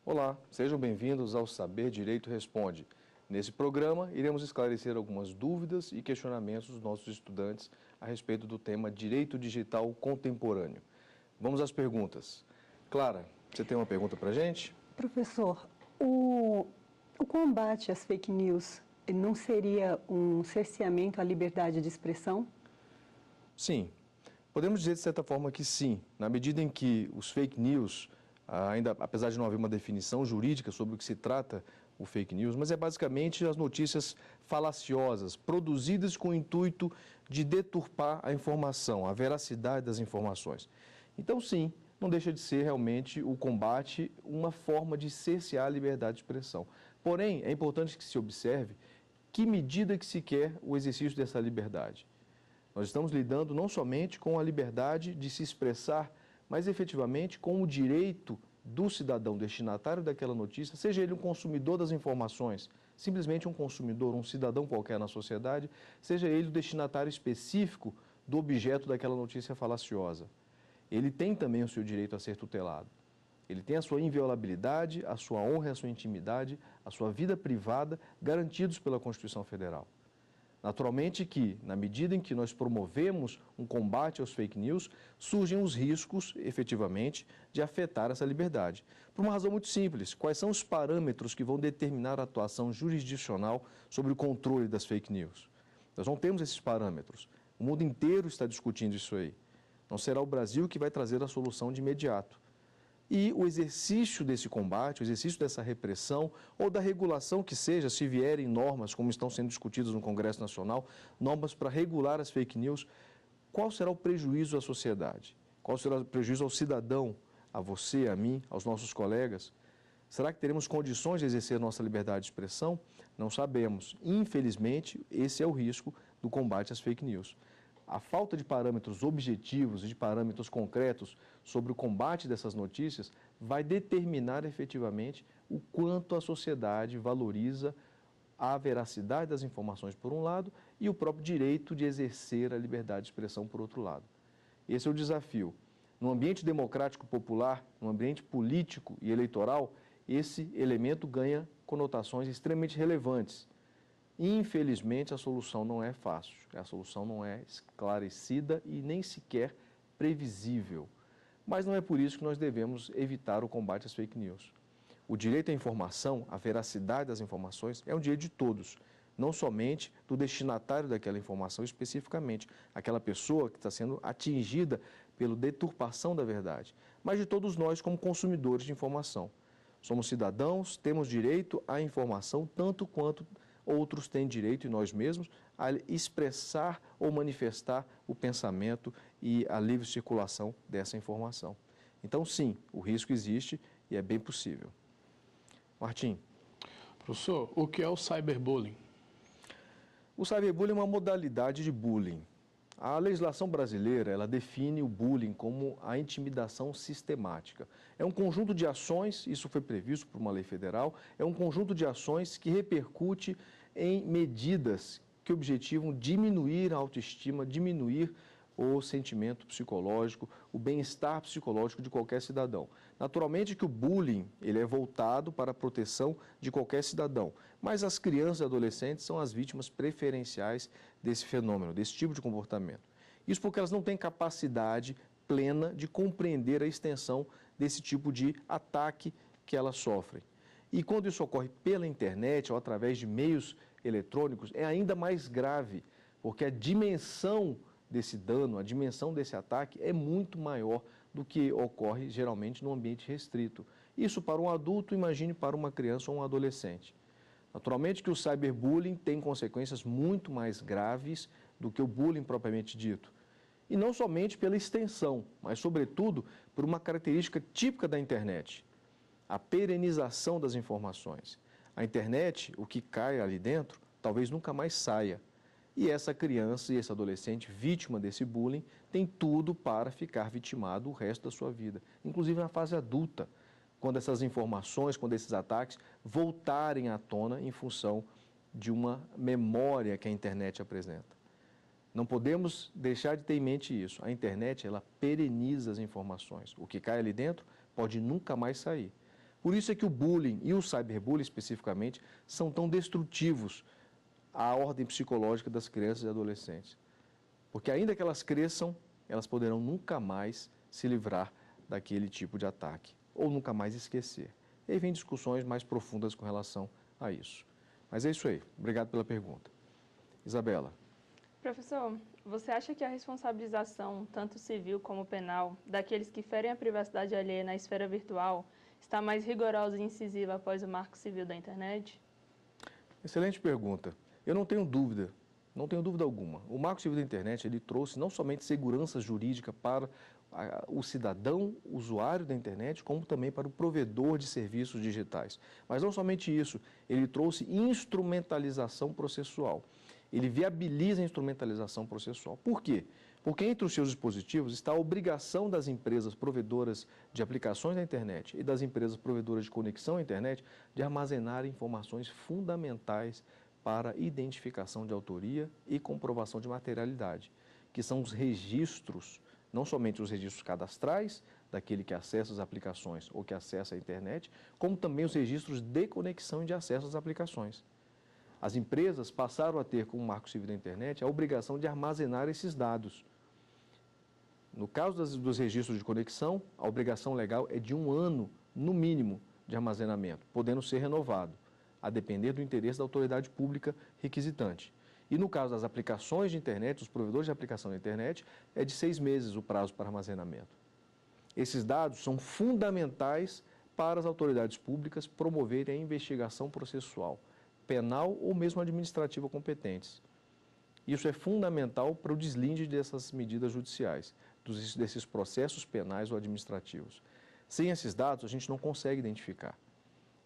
Olá, sejam bem-vindos ao Saber Direito Responde. Nesse programa, iremos esclarecer algumas dúvidas e questionamentos dos nossos estudantes a respeito do tema Direito Digital Contemporâneo. Vamos às perguntas. Clara, você tem uma pergunta para a gente? Professor, o combate às fake news não seria um cerceamento à liberdade de expressão? Sim, podemos dizer de certa forma que sim, na medida em que os fake news, ainda apesar de não haver uma definição jurídica sobre o que se trata o fake news, mas é basicamente as notícias falaciosas, produzidas com o intuito de deturpar a informação, a veracidade das informações. Então sim, não deixa de ser realmente o combate uma forma de cercear a liberdade de expressão. Porém, é importante que se observe que medida que se quer o exercício dessa liberdade. Nós estamos lidando não somente com a liberdade de se expressar, mas efetivamente com o direito do cidadão destinatário daquela notícia, seja ele um consumidor das informações, simplesmente um consumidor, um cidadão qualquer na sociedade, seja ele o destinatário específico do objeto daquela notícia falaciosa. Ele tem também o seu direito a ser tutelado. Ele tem a sua inviolabilidade, a sua honra e a sua intimidade, a sua vida privada garantidos pela Constituição Federal. Naturalmente que, na medida em que nós promovemos um combate aos fake news, surgem os riscos, efetivamente, de afetar essa liberdade. Por uma razão muito simples, quais são os parâmetros que vão determinar a atuação jurisdicional sobre o controle das fake news? Nós não temos esses parâmetros. O mundo inteiro está discutindo isso aí. Não será o Brasil que vai trazer a solução de imediato. E o exercício desse combate, o exercício dessa repressão ou da regulação que seja, se vierem normas, como estão sendo discutidas no Congresso Nacional, normas para regular as fake news, qual será o prejuízo à sociedade? Qual será o prejuízo ao cidadão, a você, a mim, aos nossos colegas? Será que teremos condições de exercer nossa liberdade de expressão? Não sabemos. Infelizmente, esse é o risco do combate às fake news. A falta de parâmetros objetivos e de parâmetros concretos sobre o combate dessas notícias vai determinar efetivamente o quanto a sociedade valoriza a veracidade das informações por um lado e o próprio direito de exercer a liberdade de expressão por outro lado. Esse é o desafio. No ambiente democrático popular, no ambiente político e eleitoral, esse elemento ganha conotações extremamente relevantes. Infelizmente, a solução não é fácil, a solução não é esclarecida e nem sequer previsível. Mas não é por isso que nós devemos evitar o combate às fake news. O direito à informação, a veracidade das informações, é um direito de todos, não somente do destinatário daquela informação especificamente, aquela pessoa que está sendo atingida pela deturpação da verdade, mas de todos nós como consumidores de informação. Somos cidadãos, temos direito à informação tanto quanto outros têm direito, e nós mesmos, a expressar ou manifestar o pensamento e a livre circulação dessa informação. Então, sim, o risco existe e é bem possível. Martim. Professor, o que é o cyberbullying? O cyberbullying é uma modalidade de bullying. A legislação brasileira, ela define o bullying como a intimidação sistemática. É um conjunto de ações, isso foi previsto por uma lei federal, é um conjunto de ações que repercute em medidas que objetivam diminuir a autoestima, diminuir o sentimento psicológico, o bem-estar psicológico de qualquer cidadão. Naturalmente que o bullying, ele é voltado para a proteção de qualquer cidadão, mas as crianças e adolescentes são as vítimas preferenciais desse fenômeno, desse tipo de comportamento. Isso porque elas não têm capacidade plena de compreender a extensão desse tipo de ataque que elas sofrem. E quando isso ocorre pela internet ou através de meios eletrônicos, é ainda mais grave, porque a dimensão desse dano, a dimensão desse ataque é muito maior do que ocorre geralmente num ambiente restrito. Isso para um adulto, imagine para uma criança ou um adolescente. Naturalmente que o cyberbullying tem consequências muito mais graves do que o bullying propriamente dito. E não somente pela extensão, mas sobretudo por uma característica típica da internet, a perenização das informações. A internet, o que cai ali dentro, talvez nunca mais saia. E essa criança e esse adolescente vítima desse bullying tem tudo para ficar vitimado o resto da sua vida, inclusive na fase adulta, quando essas informações, quando esses ataques voltarem à tona em função de uma memória que a internet apresenta. Não podemos deixar de ter em mente isso. A internet, ela pereniza as informações. O que cai ali dentro pode nunca mais sair. Por isso é que o bullying e o cyberbullying especificamente são tão destrutivos à ordem psicológica das crianças e adolescentes. Porque ainda que elas cresçam, elas poderão nunca mais se livrar daquele tipo de ataque, ou nunca mais esquecer. E aí vem discussões mais profundas com relação a isso. Mas é isso aí. Obrigado pela pergunta. Isabela. Professor, você acha que a responsabilização, tanto civil como penal, daqueles que ferem a privacidade alheia na esfera virtual está mais rigorosa e incisiva após o Marco Civil da Internet? Excelente pergunta. Eu não tenho dúvida alguma. O Marco Civil da Internet, ele trouxe não somente segurança jurídica para o cidadão usuário da internet, como também para o provedor de serviços digitais. Mas não somente isso, ele trouxe instrumentalização processual. Ele viabiliza a instrumentalização processual. Por quê? Porque entre os seus dispositivos está a obrigação das empresas provedoras de aplicações na internet e das empresas provedoras de conexão à internet de armazenar informações fundamentais para identificação de autoria e comprovação de materialidade, que são os registros, não somente os registros cadastrais, daquele que acessa as aplicações ou que acessa a internet, como também os registros de conexão e de acesso às aplicações. As empresas passaram a ter, com o Marco Civil da Internet, a obrigação de armazenar esses dados. No caso dos registros de conexão, a obrigação legal é de 1 ano, no mínimo, de armazenamento, podendo ser renovado, a depender do interesse da autoridade pública requisitante. E no caso das aplicações de internet, os provedores de aplicação da internet, é de 6 meses o prazo para armazenamento. Esses dados são fundamentais para as autoridades públicas promoverem a investigação processual, penal ou mesmo administrativa competentes. Isso é fundamental para o deslinde dessas medidas judiciais, desses processos penais ou administrativos. Sem esses dados, a gente não consegue identificar.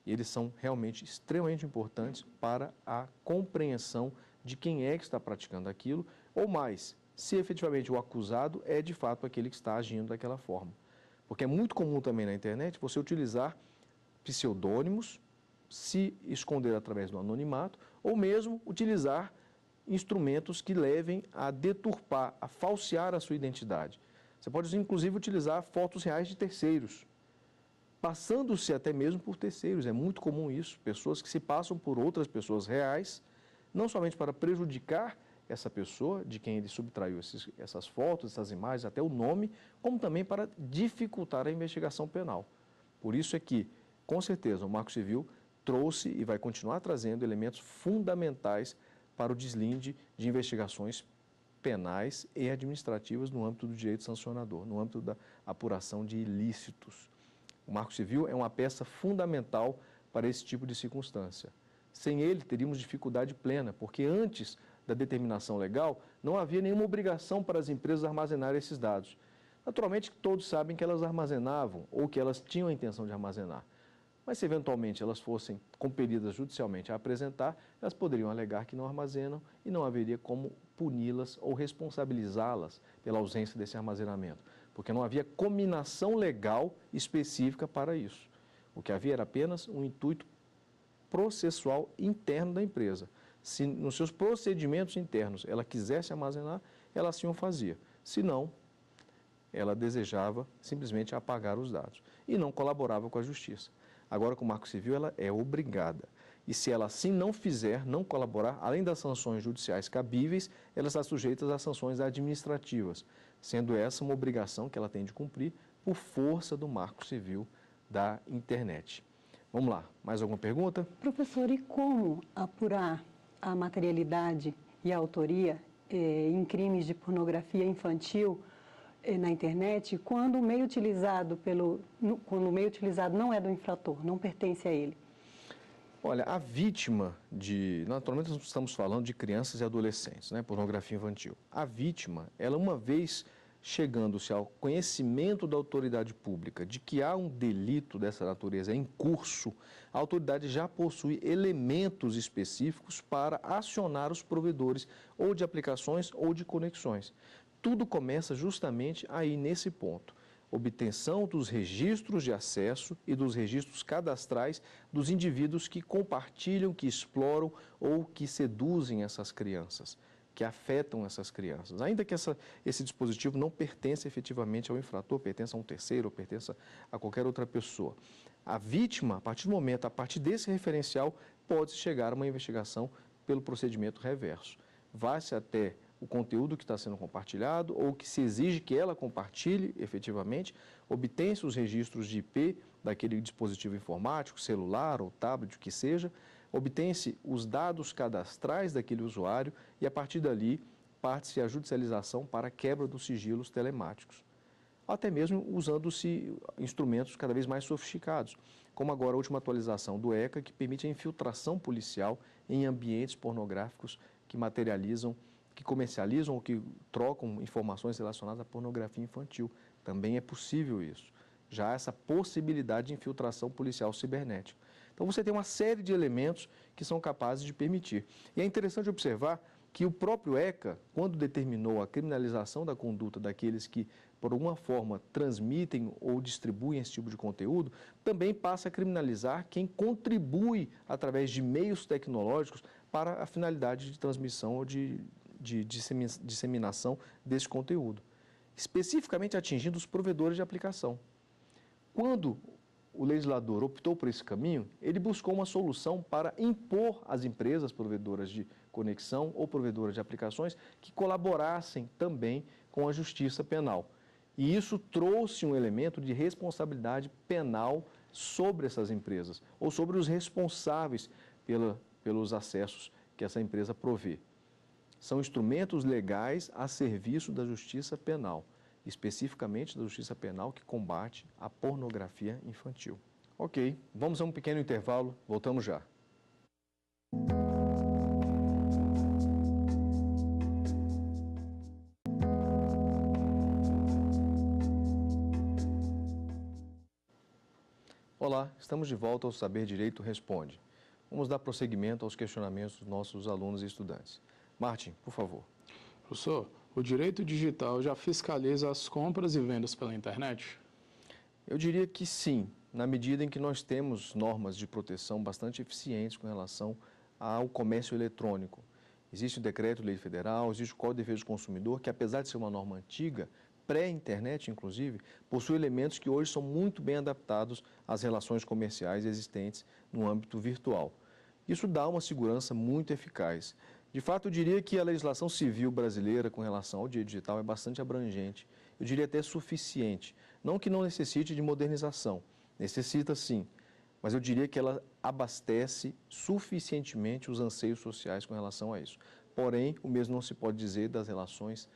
E eles são realmente extremamente importantes para a compreensão de quem é que está praticando aquilo, ou mais, se efetivamente o acusado é de fato aquele que está agindo daquela forma. Porque é muito comum também na internet você utilizar pseudônimos, se esconder através do anonimato, ou mesmo utilizar instrumentos que levem a deturpar, a falsear a sua identidade. Você pode, inclusive, utilizar fotos reais de terceiros, passando-se até mesmo por terceiros. É muito comum isso, pessoas que se passam por outras pessoas reais, não somente para prejudicar essa pessoa, de quem ele subtraiu essas fotos, essas imagens, até o nome, como também para dificultar a investigação penal. Por isso é que, com certeza, o Marco Civil trouxe e vai continuar trazendo elementos fundamentais para o deslinde de investigações penais e administrativas no âmbito do direito sancionador, no âmbito da apuração de ilícitos. O Marco Civil é uma peça fundamental para esse tipo de circunstância. Sem ele, teríamos dificuldade plena, porque antes da determinação legal, não havia nenhuma obrigação para as empresas armazenarem esses dados. Naturalmente, todos sabem que elas armazenavam ou que elas tinham a intenção de armazenar. Mas se eventualmente elas fossem compelidas judicialmente a apresentar, elas poderiam alegar que não armazenam e não haveria como puni-las ou responsabilizá-las pela ausência desse armazenamento, porque não havia cominação legal específica para isso. O que havia era apenas um intuito processual interno da empresa. Se nos seus procedimentos internos ela quisesse armazenar, ela assim o fazia. Se não, ela desejava simplesmente apagar os dados e não colaborava com a justiça. Agora, com o Marco Civil, ela é obrigada. E se ela assim não fizer, não colaborar, além das sanções judiciais cabíveis, ela está sujeita às sanções administrativas, sendo essa uma obrigação que ela tem de cumprir por força do Marco Civil da Internet. Vamos lá, mais alguma pergunta? Professor, e como apurar a materialidade e a autoria em crimes de pornografia infantil na internet quando o meio utilizado não é do infrator, não pertence a ele? Olha, a vítima naturalmente nós estamos falando de crianças e adolescentes, né, pornografia infantil. A vítima, ela uma vez chegando-se ao conhecimento da autoridade pública de que há um delito dessa natureza em curso, a autoridade já possui elementos específicos para acionar os provedores ou de aplicações ou de conexões. Tudo começa justamente aí nesse ponto. Obtenção dos registros de acesso e dos registros cadastrais dos indivíduos que compartilham, que exploram ou que seduzem essas crianças. que afetam essas crianças. Ainda que esse dispositivo não pertença efetivamente ao infrator, pertença a um terceiro, ou pertença a qualquer outra pessoa. A vítima, a partir desse referencial, pode chegar a uma investigação pelo procedimento reverso. Vai-se até o conteúdo que está sendo compartilhado ou que se exige que ela compartilhe efetivamente, obtém-se os registros de IP daquele dispositivo informático, celular ou tablet, o que seja, obtém-se os dados cadastrais daquele usuário e, a partir dali, parte-se a judicialização para a quebra dos sigilos telemáticos. Até mesmo usando-se instrumentos cada vez mais sofisticados, como agora a última atualização do ECA, que permite a infiltração policial em ambientes pornográficos que materializam, que comercializam ou que trocam informações relacionadas à pornografia infantil. Também é possível isso. Já há essa possibilidade de infiltração policial cibernética. Então, você tem uma série de elementos que são capazes de permitir. E é interessante observar que o próprio ECA, quando determinou a criminalização da conduta daqueles que, por alguma forma, transmitem ou distribuem esse tipo de conteúdo, também passa a criminalizar quem contribui, através de meios tecnológicos, para a finalidade de transmissão ou de disseminação desse conteúdo, especificamente atingindo os provedores de aplicação. Quando o legislador optou por esse caminho, ele buscou uma solução para impor às empresas provedoras de conexão ou provedoras de aplicações que colaborassem também com a justiça penal. E isso trouxe um elemento de responsabilidade penal sobre essas empresas, ou sobre os responsáveis pelos acessos que essa empresa provê. São instrumentos legais a serviço da justiça penal, especificamente da justiça penal que combate a pornografia infantil. Ok, vamos a um pequeno intervalo, voltamos já. Olá, estamos de volta ao Saber Direito Responde. Vamos dar prosseguimento aos questionamentos dos nossos alunos e estudantes. Martin, por favor. Professor, o direito digital já fiscaliza as compras e vendas pela internet? Eu diria que sim, na medida em que nós temos normas de proteção bastante eficientes com relação ao comércio eletrônico. Existe o Decreto-Lei Federal, existe o Código de Defesa do Consumidor, que apesar de ser uma norma antiga, pré-internet inclusive, possui elementos que hoje são muito bem adaptados às relações comerciais existentes no âmbito virtual. Isso dá uma segurança muito eficaz. De fato, eu diria que a legislação civil brasileira com relação ao direito digital é bastante abrangente. Eu diria até suficiente. Não que não necessite de modernização, necessita sim, mas eu diria que ela abastece suficientemente os anseios sociais com relação a isso. Porém, o mesmo não se pode dizer das relações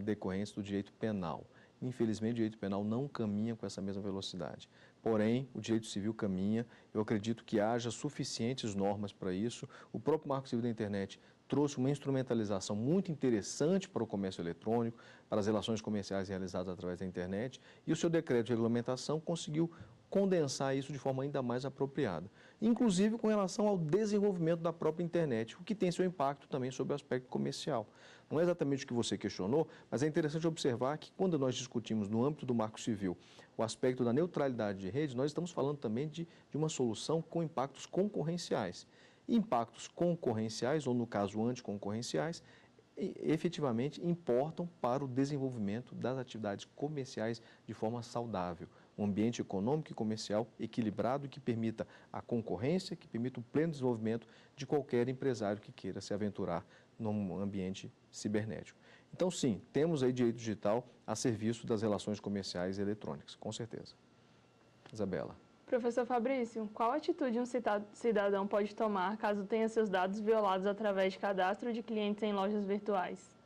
decorrentes do direito penal. Infelizmente, o direito penal não caminha com essa mesma velocidade. Porém, o direito civil caminha. Eu acredito que haja suficientes normas para isso. O próprio Marco Civil da Internet trouxe uma instrumentalização muito interessante para o comércio eletrônico, para as relações comerciais realizadas através da internet, e o seu decreto de regulamentação conseguiu condensar isso de forma ainda mais apropriada, inclusive com relação ao desenvolvimento da própria internet, o que tem seu impacto também sobre o aspecto comercial. Não é exatamente o que você questionou, mas é interessante observar que quando nós discutimos no âmbito do Marco Civil o aspecto da neutralidade de rede, nós estamos falando também de uma solução com impactos concorrenciais. Impactos concorrenciais, ou no caso anticoncorrenciais, efetivamente importam para o desenvolvimento das atividades comerciais de forma saudável. Um ambiente econômico e comercial equilibrado que permita a concorrência, que permita o pleno desenvolvimento de qualquer empresário que queira se aventurar num ambiente cibernético. Então, sim, temos aí direito digital a serviço das relações comerciais eletrônicas, com certeza. Isabela. Professor Fabrício, qual atitude um cidadão pode tomar caso tenha seus dados violados através de cadastro de clientes em lojas virtuais?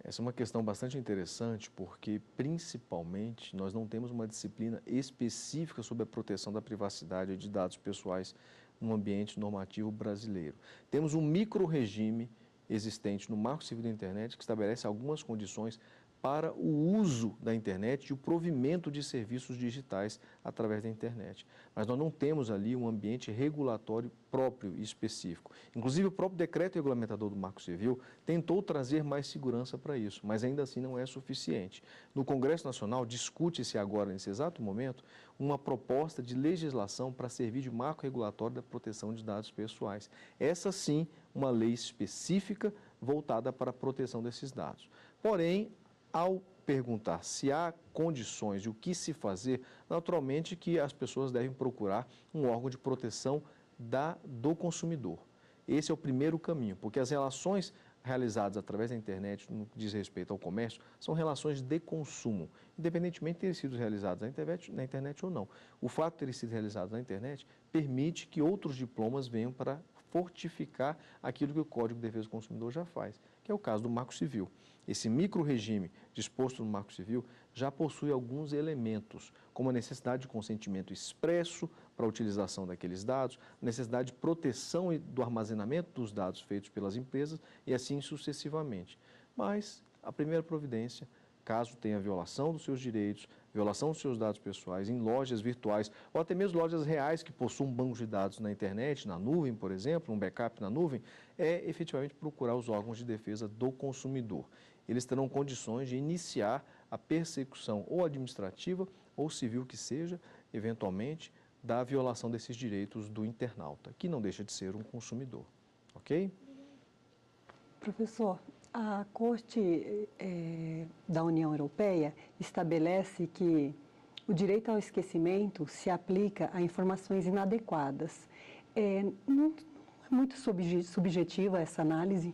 Essa é uma questão bastante interessante porque, principalmente, nós não temos uma disciplina específica sobre a proteção da privacidade de dados pessoais no ambiente normativo brasileiro. Temos um micro-regime existente no Marco Civil da Internet que estabelece algumas condições para o uso da internet e o provimento de serviços digitais através da internet. Mas nós não temos ali um ambiente regulatório próprio e específico. Inclusive, o próprio decreto regulamentador do Marco Civil tentou trazer mais segurança para isso, mas ainda assim não é suficiente. No Congresso Nacional, discute-se agora, nesse exato momento, uma proposta de legislação para servir de marco regulatório da proteção de dados pessoais. Essa sim, uma lei específica voltada para a proteção desses dados. Porém, ao perguntar se há condições e o que se fazer, naturalmente que as pessoas devem procurar um órgão de proteção do consumidor. Esse é o primeiro caminho, porque as relações realizadas através da internet, no que diz respeito ao comércio, são relações de consumo, independentemente de terem sido realizadas na internet ou não. O fato de terem sido realizados na internet permite que outros diplomas venham para fortificar aquilo que o Código de Defesa do Consumidor já faz, que é o caso do Marco Civil. Esse micro-regime disposto no Marco Civil já possui alguns elementos, como a necessidade de consentimento expresso para a utilização daqueles dados, a necessidade de proteção e do armazenamento dos dados feitos pelas empresas e assim sucessivamente. Mas a primeira providência, caso tenha violação dos seus direitos, violação dos seus dados pessoais em lojas virtuais ou até mesmo lojas reais que possuam bancos de dados na internet, na nuvem, por exemplo, um backup na nuvem, é efetivamente procurar os órgãos de defesa do consumidor. Eles terão condições de iniciar a persecução ou administrativa ou civil que seja, eventualmente, da violação desses direitos do internauta, que não deixa de ser um consumidor. Ok? Professor, a Corte da União Europeia estabelece que o direito ao esquecimento se aplica a informações inadequadas. Não é muito subjetiva essa análise?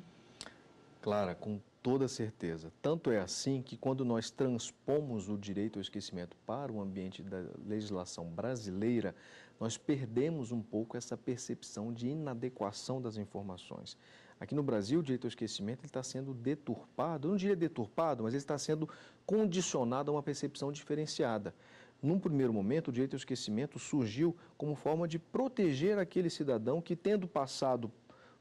Clara, com toda certeza. Tanto é assim que quando nós transpomos o direito ao esquecimento para o ambiente da legislação brasileira, nós perdemos um pouco essa percepção de inadequação das informações. Aqui no Brasil, o direito ao esquecimento ele está sendo deturpado, eu não diria deturpado, mas ele está sendo condicionado a uma percepção diferenciada. Num primeiro momento, o direito ao esquecimento surgiu como forma de proteger aquele cidadão que, tendo passado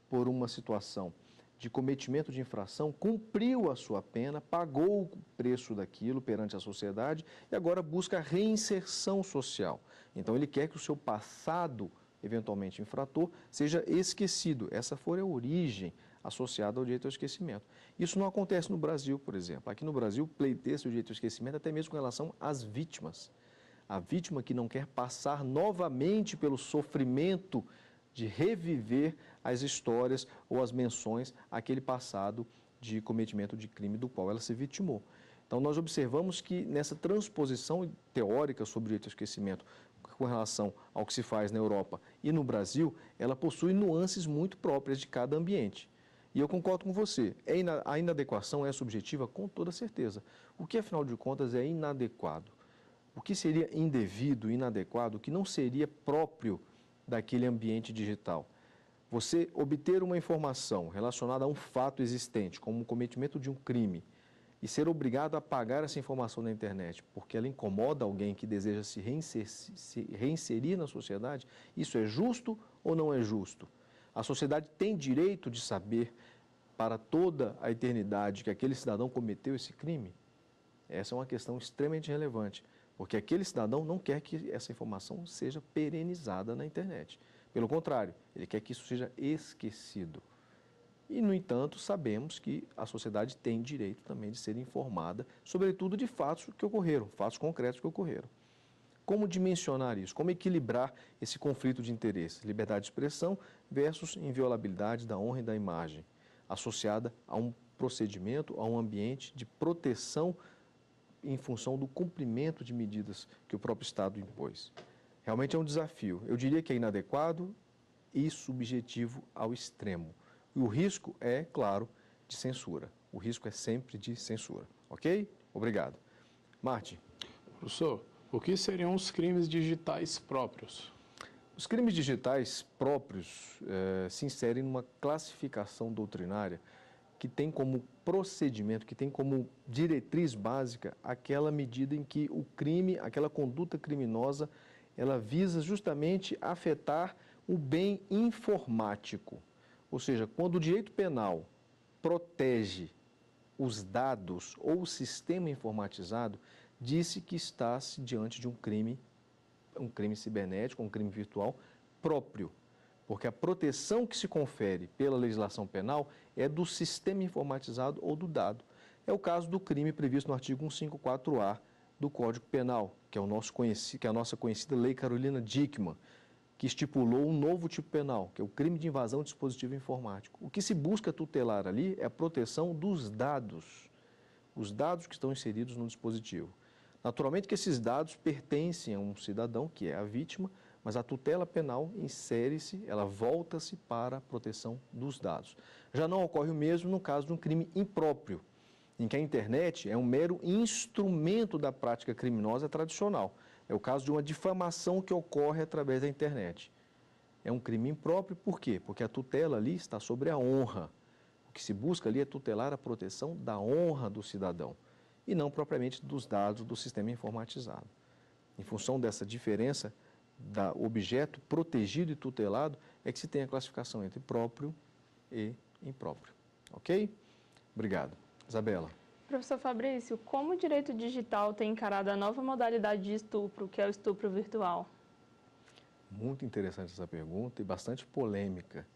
por uma situação de cometimento de infração, cumpriu a sua pena, pagou o preço daquilo perante a sociedade e agora busca reinserção social. Então, ele quer que o seu passado, eventualmente infrator, seja esquecido. Essa foi a origem associada ao direito ao esquecimento. Isso não acontece no Brasil, por exemplo. Aqui no Brasil, pleiteia-se o direito ao esquecimento até mesmo com relação às vítimas. A vítima que não quer passar novamente pelo sofrimento de reviver as histórias ou as menções àquele passado de cometimento de crime do qual ela se vitimou. Então, nós observamos que nessa transposição teórica sobre o direito ao esquecimento com relação ao que se faz na Europa e no Brasil, ela possui nuances muito próprias de cada ambiente. E eu concordo com você, a inadequação é subjetiva com toda certeza. O que, afinal de contas, é inadequado? O que seria indevido, inadequado, o que não seria próprio daquele ambiente digital? Você obter uma informação relacionada a um fato existente, como o cometimento de um crime, e ser obrigado a apagar essa informação na internet porque ela incomoda alguém que deseja se reinserir na sociedade, isso é justo ou não é justo? A sociedade tem direito de saber para toda a eternidade que aquele cidadão cometeu esse crime? Essa é uma questão extremamente relevante, porque aquele cidadão não quer que essa informação seja perenizada na internet. Pelo contrário, ele quer que isso seja esquecido. E, no entanto, sabemos que a sociedade tem direito também de ser informada, sobretudo de fatos que ocorreram, fatos concretos que ocorreram. Como dimensionar isso? Como equilibrar esse conflito de interesse? Liberdade de expressão versus inviolabilidade da honra e da imagem, associada a um procedimento, a um ambiente de proteção em função do cumprimento de medidas que o próprio Estado impôs. Realmente é um desafio. Eu diria que é inadequado e subjetivo ao extremo. E o risco é, claro, de censura. O risco é sempre de censura. Ok? Obrigado. Martin. Professor, o que seriam os crimes digitais próprios? Os crimes digitais próprios se inserem numa classificação doutrinária que tem como procedimento, que tem como diretriz básica aquela medida em que o crime, aquela conduta criminosa, ela visa justamente afetar o bem informático. Ou seja, quando o direito penal protege os dados ou o sistema informatizado, disse que está-se diante de um crime cibernético, um crime virtual próprio. Porque a proteção que se confere pela legislação penal é do sistema informatizado ou do dado. É o caso do crime previsto no artigo 154-A do Código Penal, que é a nossa conhecida Lei Carolina Dickmann, que estipulou um novo tipo penal, que é o crime de invasão de dispositivo informático. O que se busca tutelar ali é a proteção dos dados, os dados que estão inseridos no dispositivo. Naturalmente que esses dados pertencem a um cidadão, que é a vítima, mas a tutela penal insere-se, ela volta-se para a proteção dos dados. Já não ocorre o mesmo no caso de um crime impróprio, em que a internet é um mero instrumento da prática criminosa tradicional. É o caso de uma difamação que ocorre através da internet. É um crime impróprio, por quê? Porque a tutela ali está sobre a honra. O que se busca ali é tutelar a proteção da honra do cidadão e não propriamente dos dados do sistema informatizado. Em função dessa diferença, do objeto protegido e tutelado, é que se tem a classificação entre próprio e impróprio. Ok? Obrigado. Isabela. Professor Fabrício, como o direito digital tem encarado a nova modalidade de estupro, que é o estupro virtual? Muito interessante essa pergunta e bastante polêmica.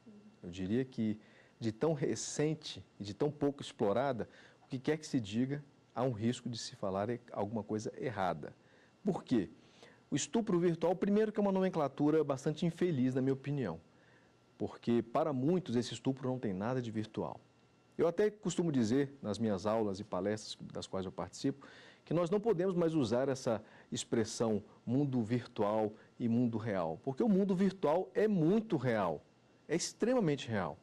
Eu diria que de tão recente e de tão pouco explorada, o que quer que se diga, há um risco de se falar alguma coisa errada. Por quê? O estupro virtual, primeiro que é uma nomenclatura bastante infeliz, na minha opinião, porque para muitos esse estupro não tem nada de virtual. Eu até costumo dizer nas minhas aulas e palestras das quais eu participo, que nós não podemos mais usar essa expressão mundo virtual e mundo real, porque o mundo virtual é muito real, é extremamente real.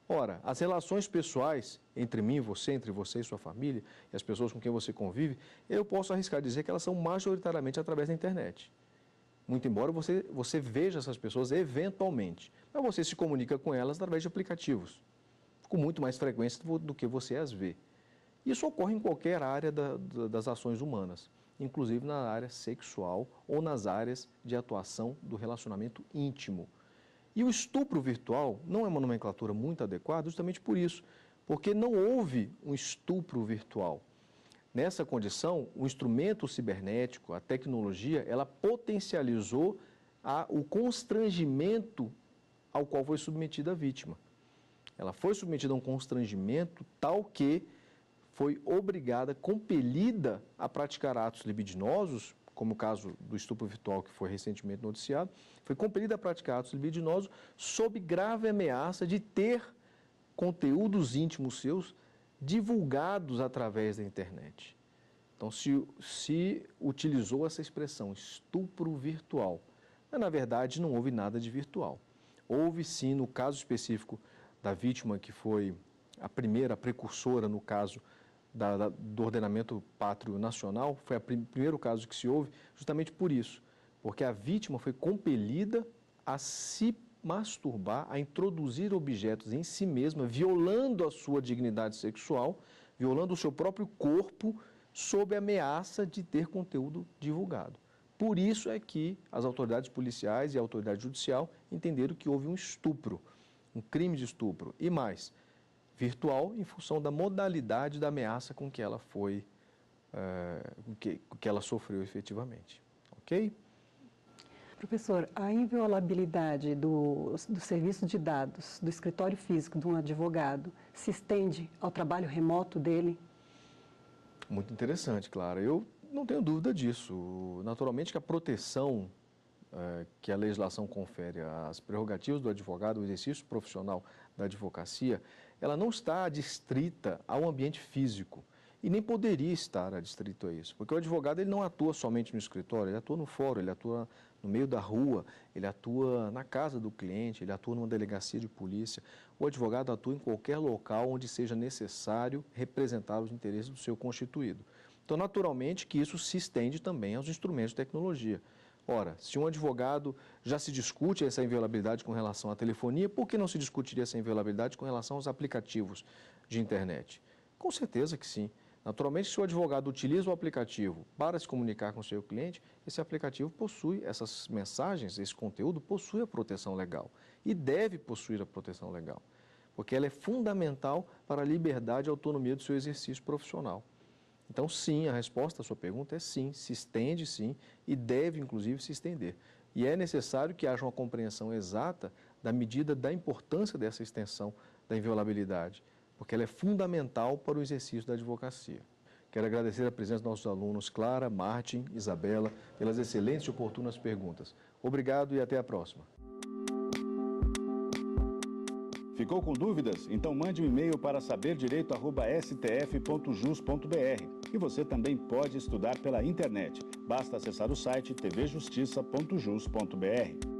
Ora, as relações pessoais entre mim e você, entre você e sua família, e as pessoas com quem você convive, eu posso arriscar dizer que elas são majoritariamente através da internet. Muito embora você veja essas pessoas eventualmente, mas você se comunica com elas através de aplicativos, com muito mais frequência do que você as vê. Isso ocorre em qualquer área das ações humanas, inclusive na área sexual ou nas áreas de atuação do relacionamento íntimo. E o estupro virtual não é uma nomenclatura muito adequada justamente por isso, porque não houve um estupro virtual. Nessa condição, o instrumento cibernético, a tecnologia, ela potencializou o constrangimento ao qual foi submetida a vítima. Ela foi submetida a um constrangimento tal que foi obrigada, compelida a praticar atos libidinosos, como o caso do estupro virtual que foi recentemente noticiado, foi compelida a praticar atos libidinosos sob grave ameaça de ter conteúdos íntimos seus divulgados através da internet. Então, se utilizou essa expressão, estupro virtual, mas na verdade não houve nada de virtual. Houve sim, no caso específico da vítima, que foi a primeira precursora no caso do ordenamento pátrio nacional, foi o primeiro caso que se houve, justamente por isso, porque a vítima foi compelida a se masturbar, a introduzir objetos em si mesma, violando a sua dignidade sexual, violando o seu próprio corpo, sob a ameaça de ter conteúdo divulgado. Por isso é que as autoridades policiais e a autoridade judicial entenderam que houve um estupro, um crime de estupro, e mais, virtual em função da modalidade da ameaça com que ela foi, que ela sofreu efetivamente. Ok? Professor, a inviolabilidade do serviço de dados, do escritório físico de um advogado, se estende ao trabalho remoto dele? Muito interessante, Clara. Eu não tenho dúvida disso. Naturalmente que a proteção que a legislação confere às prerrogativas do advogado, o exercício profissional da advocacia, ela não está adstrita ao ambiente físico e nem poderia estar adstrito a isso, porque o advogado ele não atua somente no escritório, ele atua no fórum, ele atua no meio da rua, ele atua na casa do cliente, ele atua numa delegacia de polícia. O advogado atua em qualquer local onde seja necessário representar os interesses do seu constituído. Então, naturalmente que isso se estende também aos instrumentos de tecnologia. Ora, se um advogado já se discute essa inviolabilidade com relação à telefonia, por que não se discutiria essa inviolabilidade com relação aos aplicativos de internet? Com certeza que sim. Naturalmente, se o advogado utiliza o aplicativo para se comunicar com o seu cliente, esse aplicativo possui essas mensagens, esse conteúdo possui a proteção legal e deve possuir a proteção legal, porque ela é fundamental para a liberdade e autonomia do seu exercício profissional. Então, sim, a resposta à sua pergunta é sim, se estende sim e deve, inclusive, se estender. E é necessário que haja uma compreensão exata da medida da importância dessa extensão da inviolabilidade, porque ela é fundamental para o exercício da advocacia. Quero agradecer a presença dos nossos alunos Clara, Martin, Isabela, pelas excelentes e oportunas perguntas. Obrigado e até a próxima. Ficou com dúvidas? Então mande um e-mail para saberdireito@stf.jus.br. E você também pode estudar pela internet. Basta acessar o site tvjustiça.jus.br.